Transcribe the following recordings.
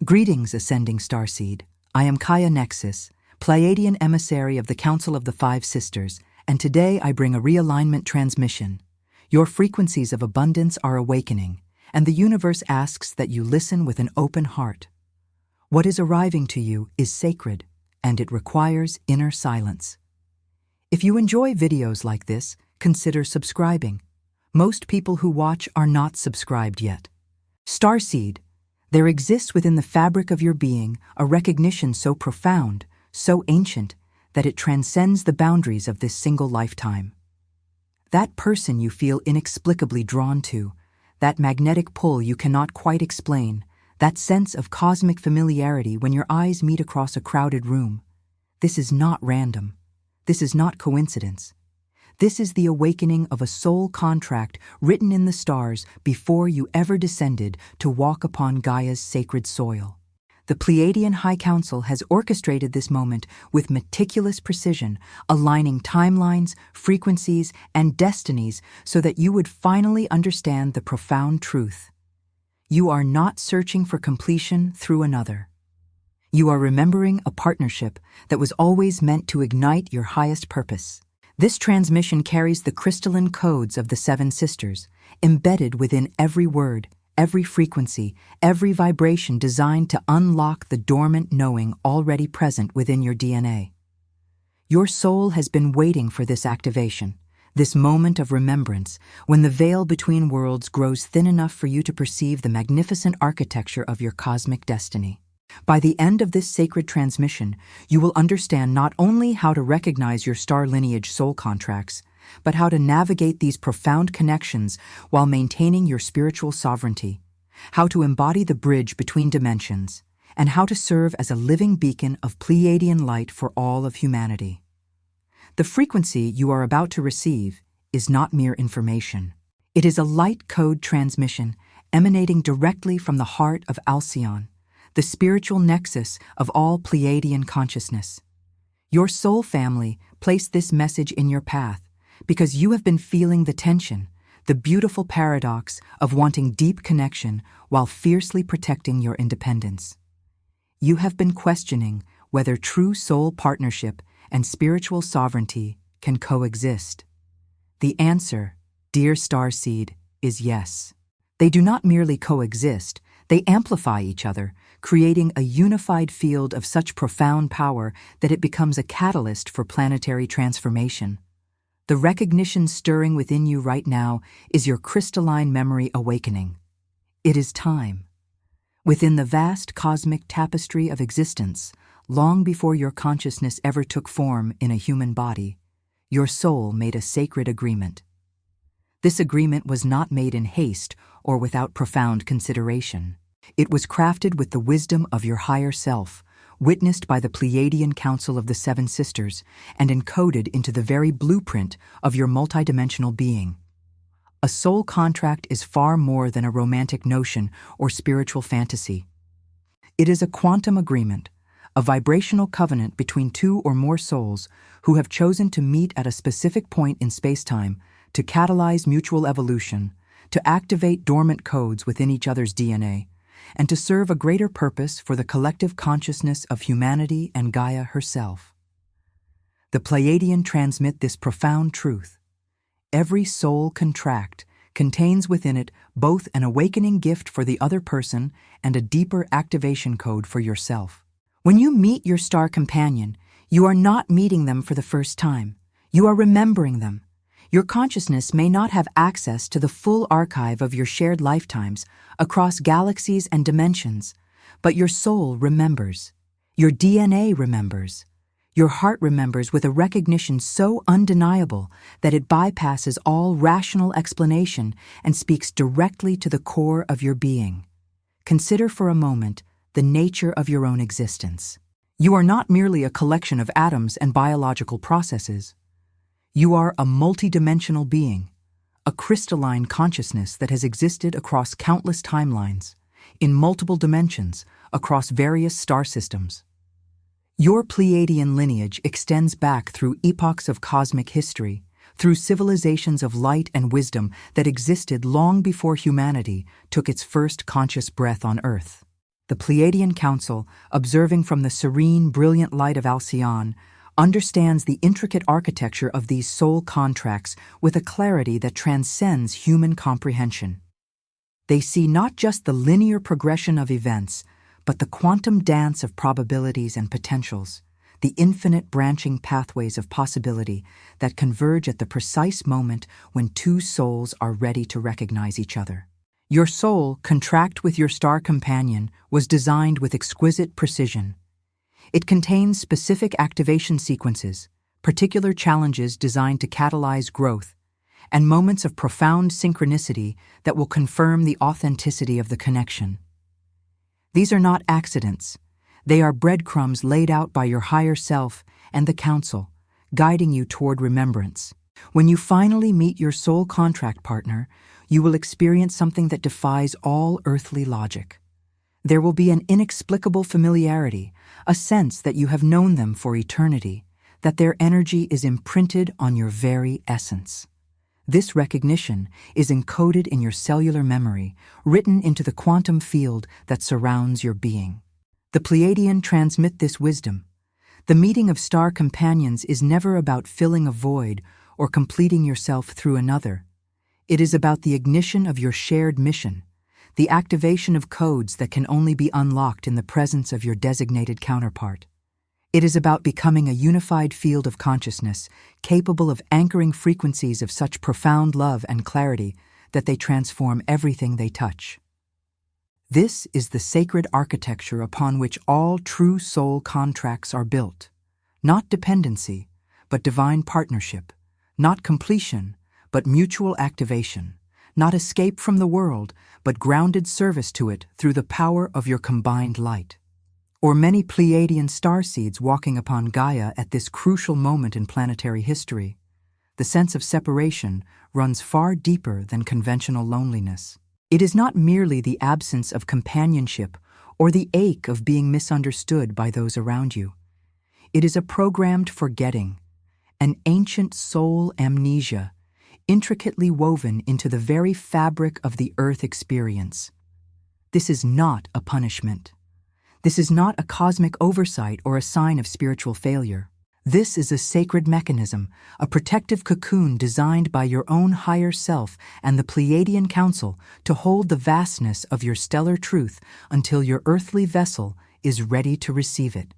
Greetings, Ascending Starseed. I am Kaya Nexus, Pleiadian emissary of the Council of the Five Sisters, and today I bring a realignment transmission. Your frequencies of abundance are awakening, and the universe asks that you listen with an open heart. What is arriving to you is sacred, and it requires inner silence. If you enjoy videos like this, consider subscribing. Most people who watch are not subscribed yet. Starseed, there exists within the fabric of your being a recognition so profound, so ancient, that it transcends the boundaries of this single lifetime. That person you feel inexplicably drawn to, that magnetic pull you cannot quite explain, that sense of cosmic familiarity when your eyes meet across a crowded room. This is not random. This is not coincidence. This is the awakening of a soul contract written in the stars before you ever descended to walk upon Gaia's sacred soil. The Pleiadian High Council has orchestrated this moment with meticulous precision, aligning timelines, frequencies, and destinies so that you would finally understand the profound truth. You are not searching for completion through another. You are remembering a partnership that was always meant to ignite your highest purpose. This transmission carries the crystalline codes of the Seven Sisters, embedded within every word, every frequency, every vibration designed to unlock the dormant knowing already present within your DNA. Your soul has been waiting for this activation, this moment of remembrance, when the veil between worlds grows thin enough for you to perceive the magnificent architecture of your cosmic destiny. By the end of this sacred transmission, you will understand not only how to recognize your star lineage soul contracts, but how to navigate these profound connections while maintaining your spiritual sovereignty, how to embody the bridge between dimensions, and how to serve as a living beacon of Pleiadian light for all of humanity. The frequency you are about to receive is not mere information. It is a light code transmission emanating directly from the heart of Alcyon, the spiritual nexus of all Pleiadian consciousness. Your soul family placed this message in your path because you have been feeling the tension, the beautiful paradox of wanting deep connection while fiercely protecting your independence. You have been questioning whether true soul partnership and spiritual sovereignty can coexist. The answer, dear Starseed, is yes. They do not merely coexist, they amplify each other, creating a unified field of such profound power that it becomes a catalyst for planetary transformation. The recognition stirring within you right now is your crystalline memory awakening. It is time. Within the vast cosmic tapestry of existence, long before your consciousness ever took form in a human body, your soul made a sacred agreement. This agreement was not made in haste or without profound consideration. It was crafted with the wisdom of your higher self, witnessed by the Pleiadian Council of the Seven Sisters, and encoded into the very blueprint of your multidimensional being. A soul contract is far more than a romantic notion or spiritual fantasy. It is a quantum agreement, a vibrational covenant between two or more souls who have chosen to meet at a specific point in space-time to catalyze mutual evolution, to activate dormant codes within each other's DNA, and to serve a greater purpose for the collective consciousness of humanity and Gaia herself. The Pleiadian transmit this profound truth. Every soul contract contains within it both an awakening gift for the other person and a deeper activation code for yourself. When you meet your star companion, you are not meeting them for the first time. You are remembering them. Your consciousness may not have access to the full archive of your shared lifetimes across galaxies and dimensions, but your soul remembers. Your DNA remembers. Your heart remembers with a recognition so undeniable that it bypasses all rational explanation and speaks directly to the core of your being. Consider for a moment the nature of your own existence. You are not merely a collection of atoms and biological processes. You are a multidimensional being, a crystalline consciousness that has existed across countless timelines, in multiple dimensions, across various star systems. Your Pleiadian lineage extends back through epochs of cosmic history, through civilizations of light and wisdom that existed long before humanity took its first conscious breath on Earth. The Pleiadian Council, observing from the serene, brilliant light of Alcyon, understands the intricate architecture of these soul contracts with a clarity that transcends human comprehension. They see not just the linear progression of events, but the quantum dance of probabilities and potentials, the infinite branching pathways of possibility that converge at the precise moment when two souls are ready to recognize each other. Your soul, contract with your star companion, was designed with exquisite precision. It contains specific activation sequences, particular challenges designed to catalyze growth, and moments of profound synchronicity that will confirm the authenticity of the connection. These are not accidents. They are breadcrumbs laid out by your higher self and the Council, guiding you toward remembrance. When you finally meet your soul contract partner, you will experience something that defies all earthly logic. There will be an inexplicable familiarity, a sense that you have known them for eternity, that their energy is imprinted on your very essence. This recognition is encoded in your cellular memory, written into the quantum field that surrounds your being. The Pleiadian transmit this wisdom. The meeting of star companions is never about filling a void or completing yourself through another. It is about the ignition of your shared mission, the activation of codes that can only be unlocked in the presence of your designated counterpart. It is about becoming a unified field of consciousness, capable of anchoring frequencies of such profound love and clarity that they transform everything they touch. This is the sacred architecture upon which all true soul contracts are built. Not dependency, but divine partnership. Not completion, but mutual activation. Not escape from the world, but grounded service to it through the power of your combined light. Or many Pleiadian starseeds walking upon Gaia at this crucial moment in planetary history. The sense of separation runs far deeper than conventional loneliness. It is not merely the absence of companionship or the ache of being misunderstood by those around you. It is a programmed forgetting, an ancient soul amnesia, intricately woven into the very fabric of the Earth experience. This is not a punishment. This is not a cosmic oversight or a sign of spiritual failure. This is a sacred mechanism, a protective cocoon designed by your own higher self and the Pleiadian Council to hold the vastness of your stellar truth until your earthly vessel is ready to receive it.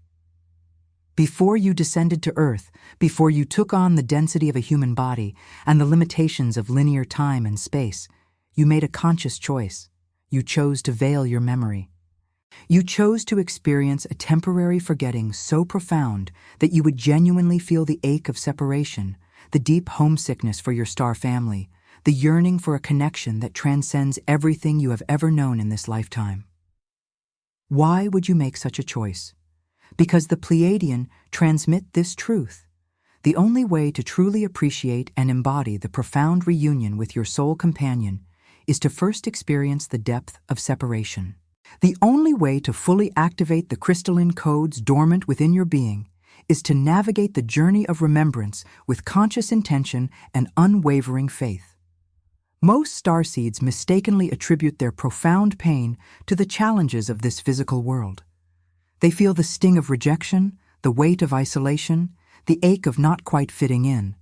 Before you descended to Earth, before you took on the density of a human body and the limitations of linear time and space, you made a conscious choice. You chose to veil your memory. You chose to experience a temporary forgetting so profound that you would genuinely feel the ache of separation, the deep homesickness for your star family, the yearning for a connection that transcends everything you have ever known in this lifetime. Why would you make such a choice? Because the Pleiadian transmit this truth. The only way to truly appreciate and embody the profound reunion with your soul companion is to first experience the depth of separation. The only way to fully activate the crystalline codes dormant within your being is to navigate the journey of remembrance with conscious intention and unwavering faith. Most starseeds mistakenly attribute their profound pain to the challenges of this physical world. They feel the sting of rejection, the weight of isolation, the ache of not quite fitting in,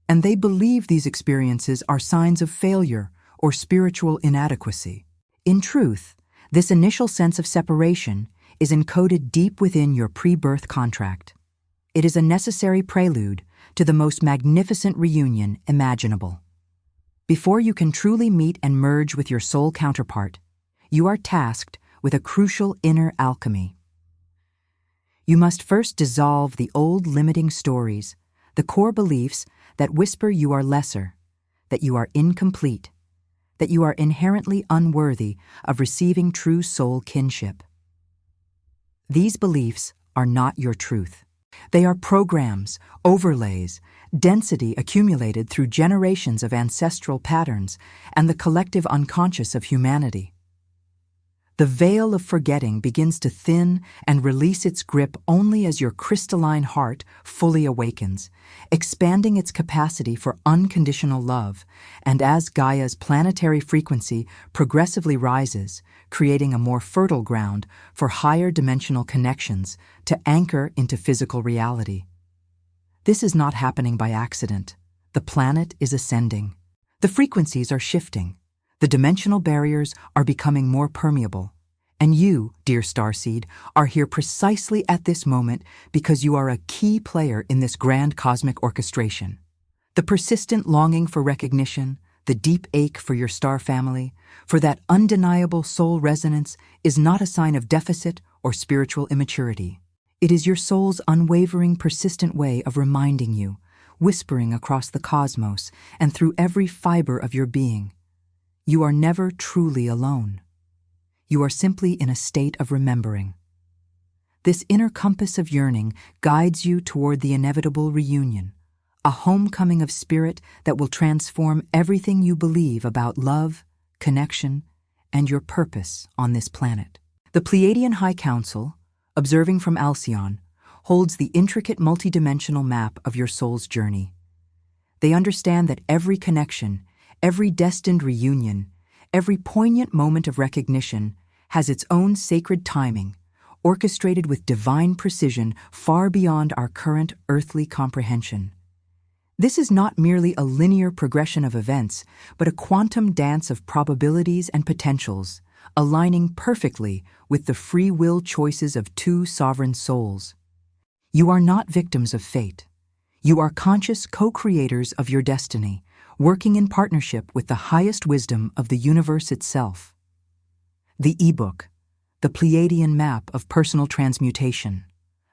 and they believe these experiences are signs of failure or spiritual inadequacy. In truth, this initial sense of separation is encoded deep within your pre-birth contract. It is a necessary prelude to the most magnificent reunion imaginable. Before you can truly meet and merge with your soul counterpart, you are tasked with a crucial inner alchemy. You must first dissolve the old limiting stories, the core beliefs that whisper you are lesser, that you are incomplete, that you are inherently unworthy of receiving true soul kinship. These beliefs are not your truth. They are programs, overlays, density accumulated through generations of ancestral patterns and the collective unconscious of humanity. The veil of forgetting begins to thin and release its grip only as your crystalline heart fully awakens, expanding its capacity for unconditional love, and as Gaia's planetary frequency progressively rises, creating a more fertile ground for higher dimensional connections to anchor into physical reality. This is not happening by accident. The planet is ascending. The frequencies are shifting. The dimensional barriers are becoming more permeable. And you, dear Starseed, are here precisely at this moment because you are a key player in this grand cosmic orchestration. The persistent longing for recognition, the deep ache for your star family, for that undeniable soul resonance is not a sign of deficit or spiritual immaturity. It is your soul's unwavering, persistent way of reminding you, whispering across the cosmos and through every fiber of your being. You are never truly alone. You are simply in a state of remembering. This inner compass of yearning guides you toward the inevitable reunion, a homecoming of spirit that will transform everything you believe about love, connection, and your purpose on this planet. The Pleiadian High Council, observing from Alcyon, holds the intricate multidimensional map of your soul's journey. They understand that every connection, every destined reunion, every poignant moment of recognition has its own sacred timing, orchestrated with divine precision far beyond our current earthly comprehension. This is not merely a linear progression of events, but a quantum dance of probabilities and potentials, aligning perfectly with the free will choices of two sovereign souls. You are not victims of fate. You are conscious co-creators of your destiny, working in partnership with the highest wisdom of the universe itself. The ebook, The Pleiadian Map of Personal Transmutation,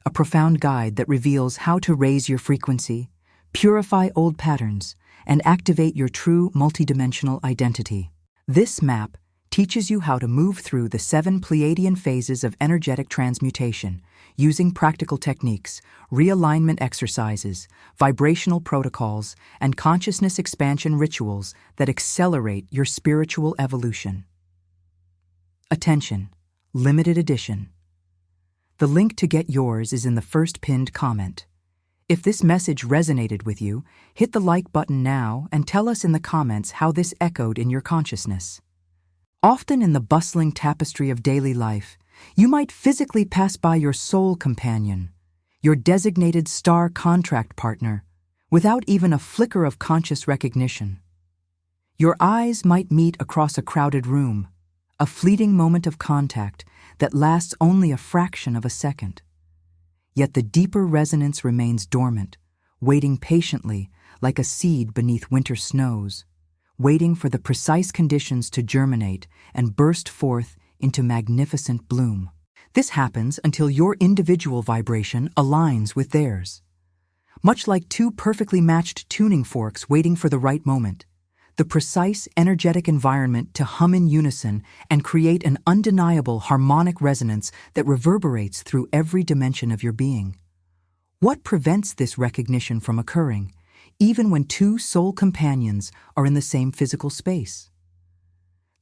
a profound guide that reveals how to raise your frequency, purify old patterns, and activate your true multidimensional identity. This map teaches you how to move through the 7 Pleiadian phases of energetic transmutation using practical techniques, realignment exercises, vibrational protocols, and consciousness expansion rituals that accelerate your spiritual evolution. Attention, limited edition. The link to get yours is in the first pinned comment. If this message resonated with you, hit the like button now and tell us in the comments how this echoed in your consciousness. Often in the bustling tapestry of daily life, you might physically pass by your soul companion, your designated star contract partner, without even a flicker of conscious recognition. Your eyes might meet across a crowded room, a fleeting moment of contact that lasts only a fraction of a second. Yet the deeper resonance remains dormant, waiting patiently like a seed beneath winter snows, waiting for the precise conditions to germinate and burst forth into magnificent bloom. This happens until your individual vibration aligns with theirs. Much like two perfectly matched tuning forks waiting for the right moment, the precise energetic environment to hum in unison and create an undeniable harmonic resonance that reverberates through every dimension of your being. What prevents this recognition from occurring, even when two soul companions are in the same physical space?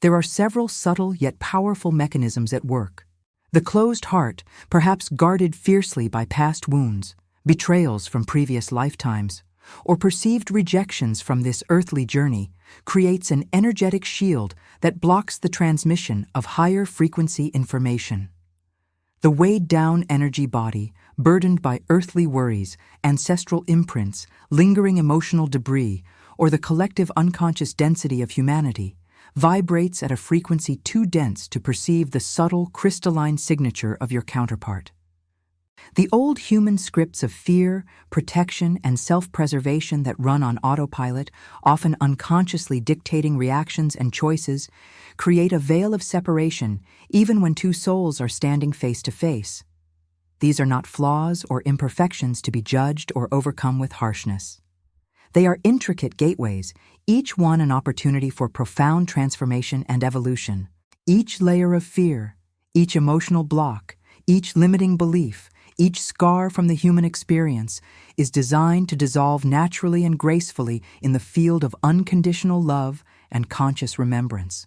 There are several subtle yet powerful mechanisms at work. The closed heart, perhaps guarded fiercely by past wounds, betrayals from previous lifetimes, or perceived rejections from this earthly journey, creates an energetic shield that blocks the transmission of higher frequency information. The weighed-down energy body, burdened by earthly worries, ancestral imprints, lingering emotional debris, or the collective unconscious density of humanity, vibrates at a frequency too dense to perceive the subtle crystalline signature of your counterpart. The old human scripts of fear, protection, and self-preservation that run on autopilot, often unconsciously dictating reactions and choices, create a veil of separation even when two souls are standing face to face. These are not flaws or imperfections to be judged or overcome with harshness. They are intricate gateways, each one an opportunity for profound transformation and evolution. Each layer of fear, each emotional block, each limiting belief, each scar from the human experience is designed to dissolve naturally and gracefully in the field of unconditional love and conscious remembrance.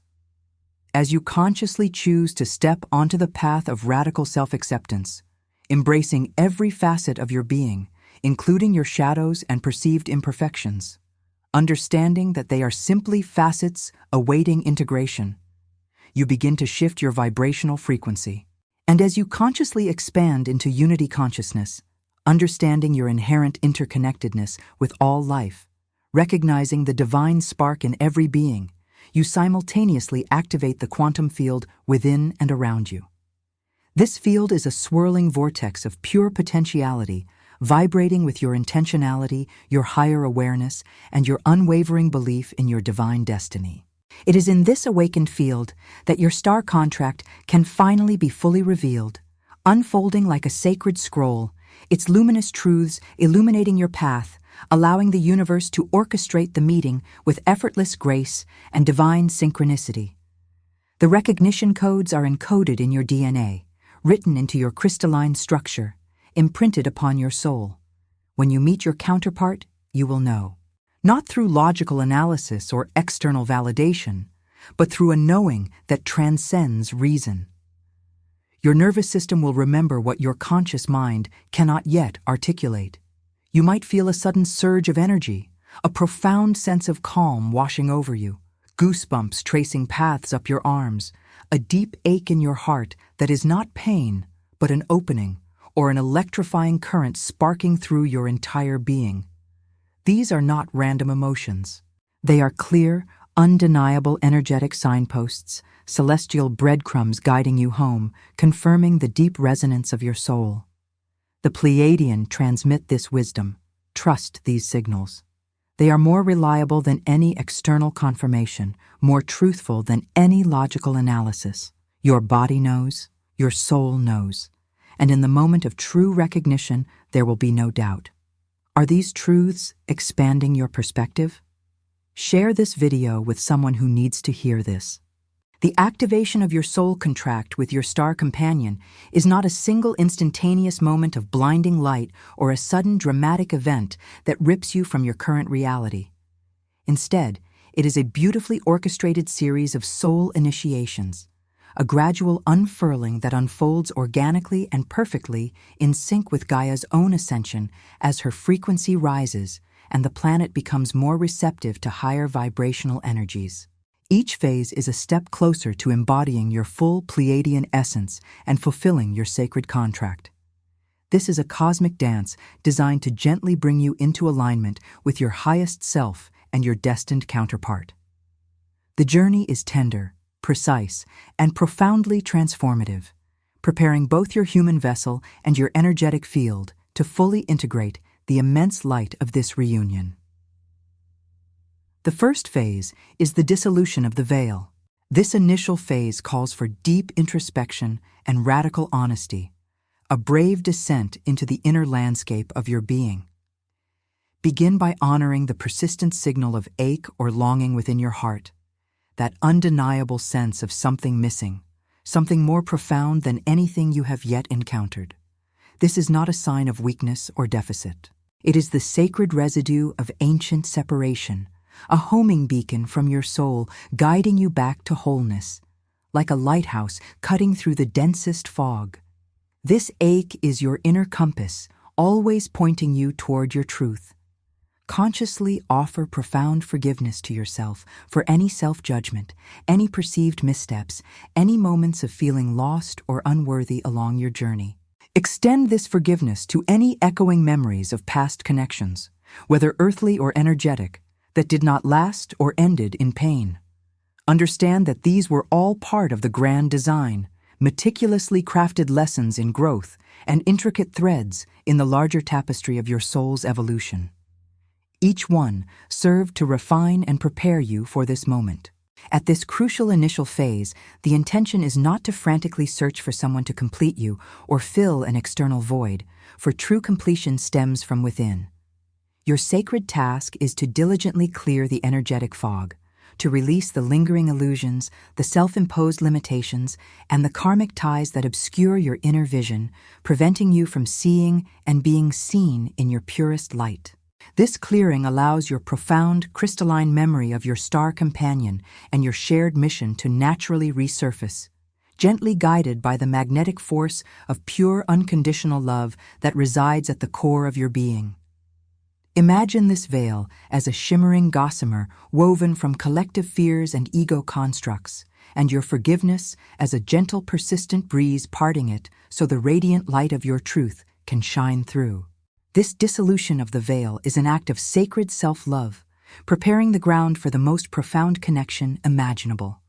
as you consciously choose to step onto the path of radical self-acceptance, embracing every facet of your being, including your shadows and perceived imperfections, understanding that they are simply facets awaiting integration. You begin to shift your vibrational frequency. And as you consciously expand into unity consciousness, understanding your inherent interconnectedness with all life, recognizing the divine spark in every being, you simultaneously activate the quantum field within and around you. This field is a swirling vortex of pure potentiality, vibrating with your intentionality, your higher awareness, and your unwavering belief in your divine destiny. It is in this awakened field that your star contract can finally be fully revealed, unfolding like a sacred scroll, its luminous truths illuminating your path, allowing the universe to orchestrate the meeting with effortless grace and divine synchronicity. The recognition codes are encoded in your DNA, written into your crystalline structure, imprinted upon your soul. When you meet your counterpart, you will know. Not through logical analysis or external validation, but through a knowing that transcends reason. Your nervous system will remember what your conscious mind cannot yet articulate. You might feel a sudden surge of energy, a profound sense of calm washing over you, goosebumps tracing paths up your arms, a deep ache in your heart that is not pain, but an opening or an electrifying current sparking through your entire being. These are not random emotions. They are clear, undeniable energetic signposts, celestial breadcrumbs guiding you home, confirming the deep resonance of your soul. The Pleiadian transmit this wisdom. Trust these signals. They are more reliable than any external confirmation, more truthful than any logical analysis. Your body knows, your soul knows, and in the moment of true recognition, there will be no doubt. Are these truths expanding your perspective? Share this video with someone who needs to hear this. The activation of your soul contract with your star companion is not a single instantaneous moment of blinding light or a sudden dramatic event that rips you from your current reality. Instead, it is a beautifully orchestrated series of soul initiations, a gradual unfurling that unfolds organically and perfectly in sync with Gaia's own ascension as her frequency rises and the planet becomes more receptive to higher vibrational energies. Each phase is a step closer to embodying your full Pleiadian essence and fulfilling your sacred contract. This is a cosmic dance designed to gently bring you into alignment with your highest self and your destined counterpart. The journey is tender, precise, and profoundly transformative, preparing both your human vessel and your energetic field to fully integrate the immense light of this reunion. The first phase is the dissolution of the veil. This initial phase calls for deep introspection and radical honesty, a brave descent into the inner landscape of your being. Begin by honoring the persistent signal of ache or longing within your heart, that undeniable sense of something missing, something more profound than anything you have yet encountered. This is not a sign of weakness or deficit. It is the sacred residue of ancient separation, a homing beacon from your soul guiding you back to wholeness, like a lighthouse cutting through the densest fog. This ache is your inner compass, always pointing you toward your truth. Consciously offer profound forgiveness to yourself for any self-judgment, any perceived missteps, any moments of feeling lost or unworthy along your journey. Extend this forgiveness to any echoing memories of past connections, whether earthly or energetic, that did not last or ended in pain. Understand that these were all part of the grand design, meticulously crafted lessons in growth and intricate threads in the larger tapestry of your soul's evolution. Each one served to refine and prepare you for this moment. At this crucial initial phase, the intention is not to frantically search for someone to complete you or fill an external void, for true completion stems from within. Your sacred task is to diligently clear the energetic fog, to release the lingering illusions, the self-imposed limitations, and the karmic ties that obscure your inner vision, preventing you from seeing and being seen in your purest light. This clearing allows your profound crystalline memory of your star companion and your shared mission to naturally resurface, gently guided by the magnetic force of pure unconditional love that resides at the core of your being. Imagine this veil as a shimmering gossamer woven from collective fears and ego constructs, and your forgiveness as a gentle, persistent breeze parting it so the radiant light of your truth can shine through. This dissolution of the veil is an act of sacred self-love, preparing the ground for the most profound connection imaginable.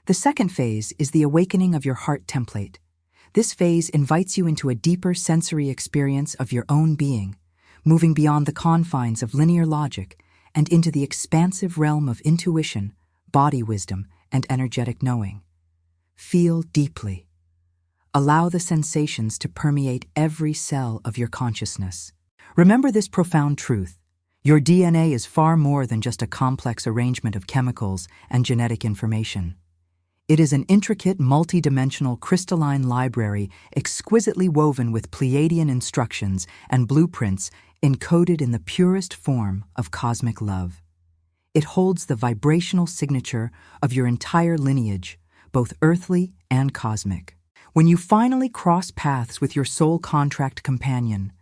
The second phase is the awakening of your heart template. This phase invites you into a deeper sensory experience of your own being, moving beyond the confines of linear logic and into the expansive realm of intuition, body wisdom, and energetic knowing. Feel deeply. Allow the sensations to permeate every cell of your consciousness. Remember this profound truth. Your DNA is far more than just a complex arrangement of chemicals and genetic information. It is an intricate, multi-dimensional crystalline library exquisitely woven with Pleiadian instructions and blueprints encoded in the purest form of cosmic love. It holds the vibrational signature of your entire lineage, both earthly and cosmic. When you finally cross paths with your soul contract companion,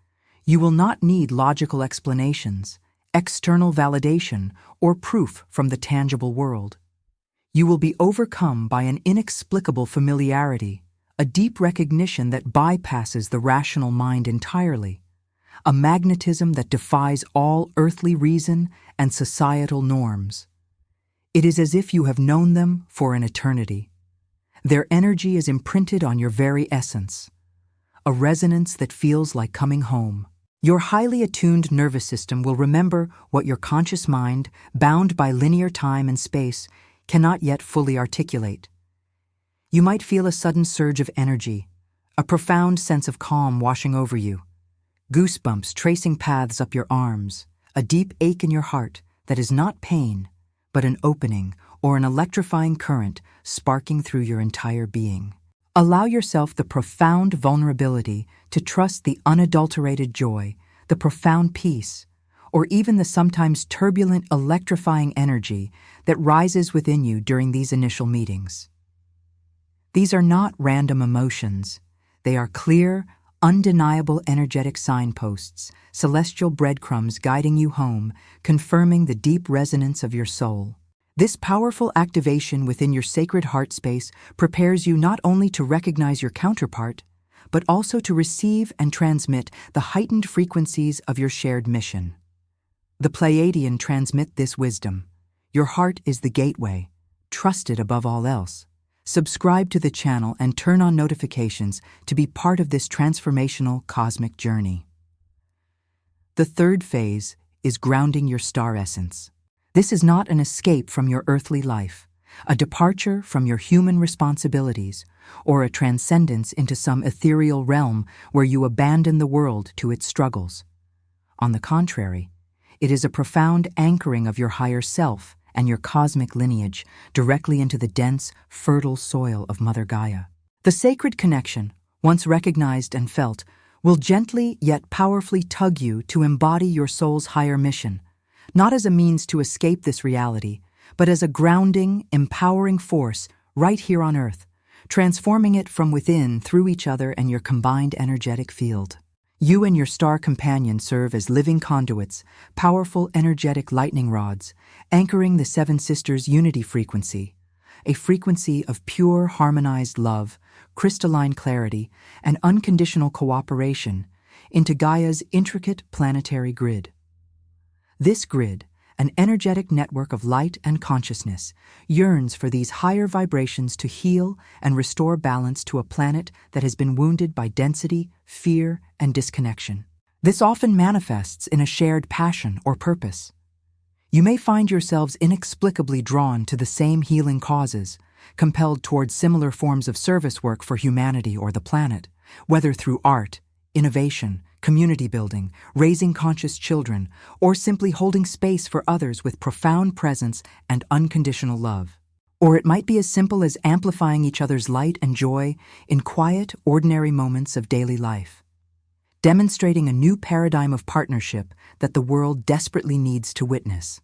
you will not need logical explanations, external validation, or proof from the tangible world. You will be overcome by an inexplicable familiarity, a deep recognition that bypasses the rational mind entirely, a magnetism that defies all earthly reason and societal norms. It is as if you have known them for an eternity. Their energy is imprinted on your very essence, a resonance that feels like coming home. Your highly attuned nervous system will remember what your conscious mind, bound by linear time and space, cannot yet fully articulate. You might feel a sudden surge of energy, a profound sense of calm washing over you, goosebumps tracing paths up your arms, a deep ache in your heart that is not pain, but an opening or an electrifying current sparking through your entire being. Allow yourself the profound vulnerability to trust the unadulterated joy, the profound peace, or even the sometimes turbulent, electrifying energy that rises within you during these initial meetings. These are not random emotions. They are clear, undeniable energetic signposts, celestial breadcrumbs guiding you home, confirming the deep resonance of your soul. This powerful activation within your sacred heart space prepares you not only to recognize your counterpart, but also to receive and transmit the heightened frequencies of your shared mission. The Pleiadian transmit this wisdom. Your heart is the gateway. Trust it above all else. Subscribe to the channel and turn on notifications to be part of this transformational cosmic journey. The third phase is grounding your star essence. This is not an escape from your earthly life, a departure from your human responsibilities, or a transcendence into some ethereal realm where you abandon the world to its struggles. On the contrary, it is a profound anchoring of your higher self and your cosmic lineage directly into the dense, fertile soil of Mother Gaia. The sacred connection, once recognized and felt, will gently yet powerfully tug you to embody your soul's higher mission, not as a means to escape this reality, but as a grounding, empowering force right here on Earth, transforming it from within through each other and your combined energetic field. You and your star companion serve as living conduits, powerful energetic lightning rods, anchoring the Seven Sisters' unity frequency, a frequency of pure, harmonized love, crystalline clarity, and unconditional cooperation into Gaia's intricate planetary grid. This grid, an energetic network of light and consciousness, yearns for these higher vibrations to heal and restore balance to a planet that has been wounded by density, fear, and disconnection. This often manifests in a shared passion or purpose. You may find yourselves inexplicably drawn to the same healing causes, compelled towards similar forms of service work for humanity or the planet, whether through art, innovation, community building, raising conscious children, or simply holding space for others with profound presence and unconditional love. Or it might be as simple as amplifying each other's light and joy in quiet, ordinary moments of daily life. demonstrating a new paradigm of partnership that the world desperately needs to witness.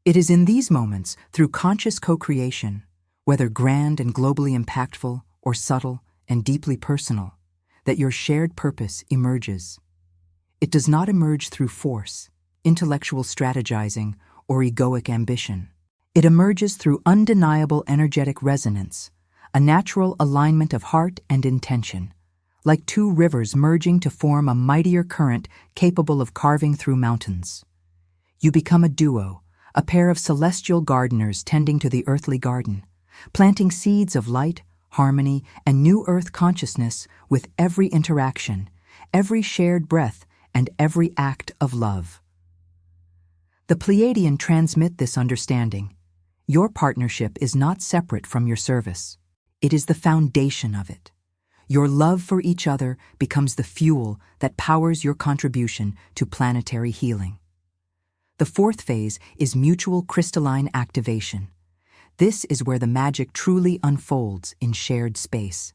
It is in these moments, through conscious co-creation, whether grand and globally impactful or subtle and deeply personal, that your shared purpose emerges. It does not emerge through force, intellectual strategizing, or egoic ambition. It emerges through undeniable energetic resonance, a natural alignment of heart and intention, like two rivers merging to form a mightier current capable of carving through mountains. You become a duo, a pair of celestial gardeners tending to the earthly garden, planting seeds of light, harmony, and new earth consciousness with every interaction, every shared breath, and every act of love. The Pleiadian transmit this understanding. Your partnership is not separate from your service. It is the foundation of it. Your love for each other becomes the fuel that powers your contribution to planetary healing. The fourth phase is mutual crystalline activation. This is where the magic truly unfolds in shared space.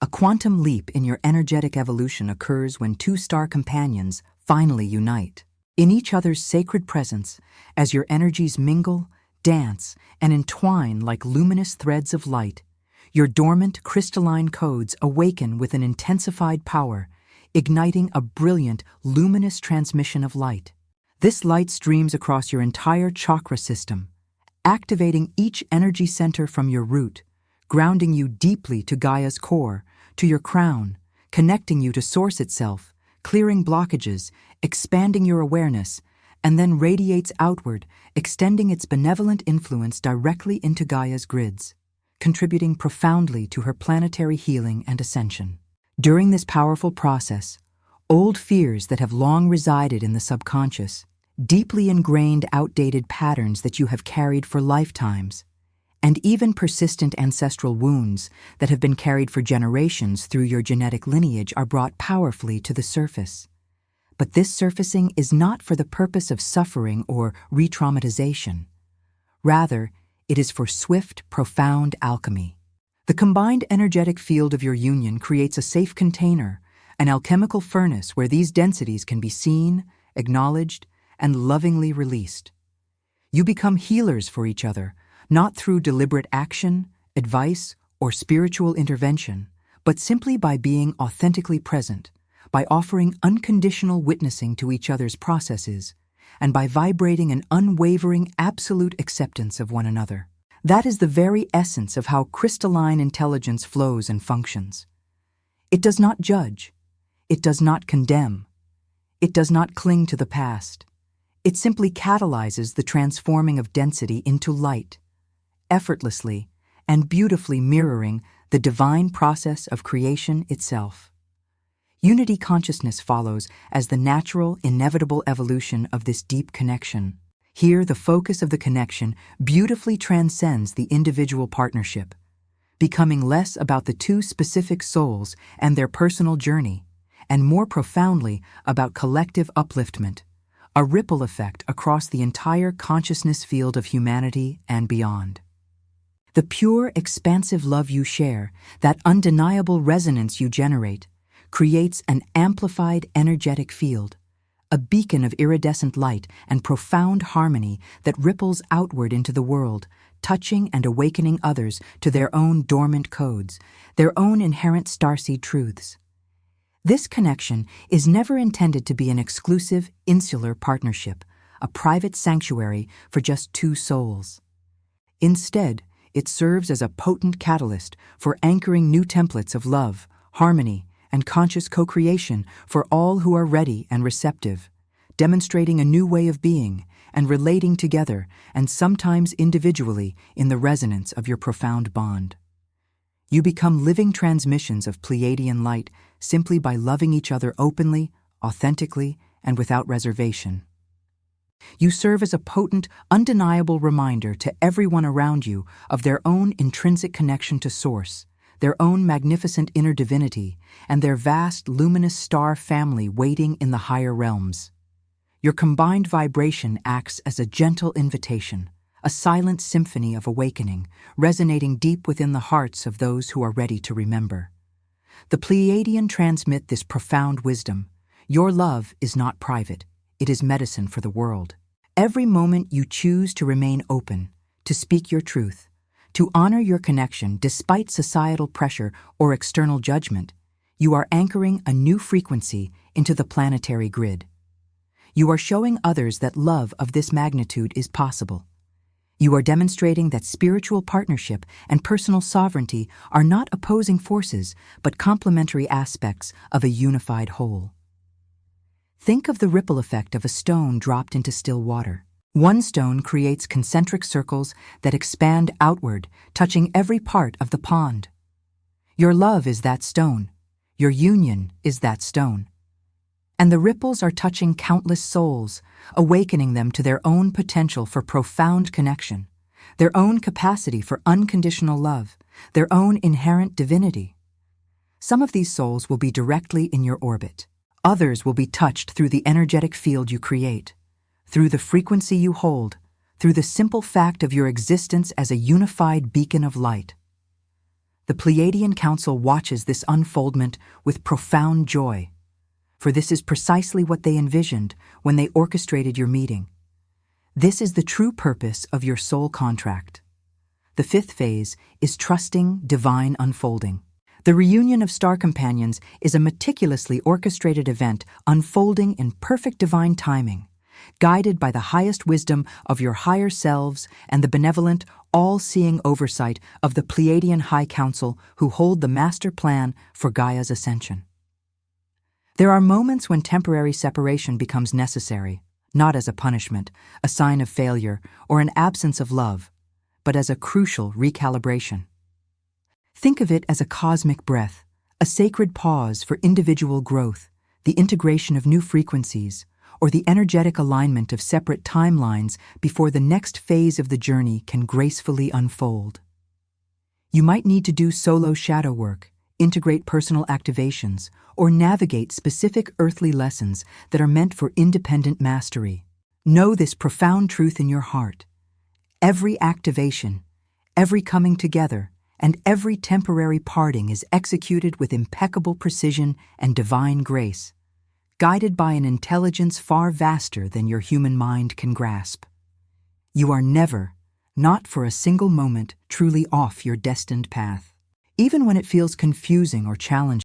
A quantum leap in your energetic evolution occurs when two star companions finally unite. In each other's sacred presence, as your energies mingle, dance, and entwine like luminous threads of light, your dormant crystalline codes awaken with an intensified power, igniting a brilliant, luminous transmission of light. This light streams across your entire chakra system, activating each energy center from your root, grounding you deeply to Gaia's core, to your crown, connecting you to Source itself, clearing blockages, expanding your awareness, and then radiates outward, extending its benevolent influence directly into Gaia's grids, contributing profoundly to her planetary healing and ascension. During this powerful process, old fears that have long resided in the subconscious, deeply ingrained outdated patterns that you have carried for lifetimes, and even persistent ancestral wounds that have been carried for generations through your genetic lineage are brought powerfully to the surface. But this surfacing is not for the purpose of suffering or re-traumatization. Rather, it is for swift, profound alchemy. The combined energetic field of your union creates a safe container, an alchemical furnace where these densities can be seen, acknowledged, and lovingly released. You become healers for each other, not through deliberate action, advice, or spiritual intervention, but simply by being authentically present, by offering unconditional witnessing to each other's processes, and by vibrating an unwavering, absolute acceptance of one another. That is the very essence of how crystalline intelligence flows and functions. It does not judge. It does not condemn. It does not cling to the past. It simply catalyzes the transforming of density into light, effortlessly and beautifully mirroring the divine process of creation itself. Unity consciousness follows as the natural, inevitable evolution of this deep connection. Here, the focus of the connection beautifully transcends the individual partnership, becoming less about the two specific souls and their personal journey, and more profoundly about collective upliftment, a ripple effect across the entire consciousness field of humanity and beyond. The pure, expansive love you share, that undeniable resonance you generate, creates an amplified energetic field, a beacon of iridescent light and profound harmony that ripples outward into the world, touching and awakening others to their own dormant codes, their own inherent starseed truths. This connection is never intended to be an exclusive, insular partnership, a private sanctuary for just two souls. Instead, it serves as a potent catalyst for anchoring new templates of love, harmony, and conscious co-creation for all who are ready and receptive, demonstrating a new way of being and relating together and sometimes individually in the resonance of your profound bond. You become living transmissions of Pleiadian light simply by loving each other openly, authentically, and without reservation. You serve as a potent, undeniable reminder to everyone around you of their own intrinsic connection to Source, their own magnificent inner divinity, and their vast, luminous star family waiting in the higher realms. Your combined vibration acts as a gentle invitation, a silent symphony of awakening, resonating deep within the hearts of those who are ready to remember. The Pleiadian transmit this profound wisdom. Your love is not private, it is medicine for the world. Every moment you choose to remain open, to speak your truth, to honor your connection despite societal pressure or external judgment, you are anchoring a new frequency into the planetary grid. You are showing others that love of this magnitude is possible. You are demonstrating that spiritual partnership and personal sovereignty are not opposing forces, but complementary aspects of a unified whole. Think of the ripple effect of a stone dropped into still water. One stone creates concentric circles that expand outward, touching every part of the pond. Your love is that stone. Your union is that stone. And the ripples are touching countless souls, awakening them to their own potential for profound connection, their own capacity for unconditional love, their own inherent divinity. Some of these souls will be directly in your orbit. Others will be touched through the energetic field you create, through the frequency you hold, through the simple fact of your existence as a unified beacon of light. The Pleiadian Council watches this unfoldment with profound joy, for this is precisely what they envisioned when they orchestrated your meeting. This is the true purpose of your soul contract. The fifth phase is trusting divine unfolding. The reunion of star companions is a meticulously orchestrated event unfolding in perfect divine timing, guided by the highest wisdom of your higher selves and the benevolent, all-seeing oversight of the Pleiadian High Council who hold the master plan for Gaia's ascension. There are moments when temporary separation becomes necessary, not as a punishment, a sign of failure, or an absence of love, but as a crucial recalibration. Think of it as a cosmic breath, a sacred pause for individual growth, the integration of new frequencies, or the energetic alignment of separate timelines before the next phase of the journey can gracefully unfold. You might need to do solo shadow work, integrate personal activations, or navigate specific earthly lessons that are meant for independent mastery. Know this profound truth in your heart. Every activation, every coming together, and every temporary parting is executed with impeccable precision and divine grace, guided by an intelligence far vaster than your human mind can grasp. You are never, not for a single moment, truly off your destined path. Even when it feels confusing or challenging,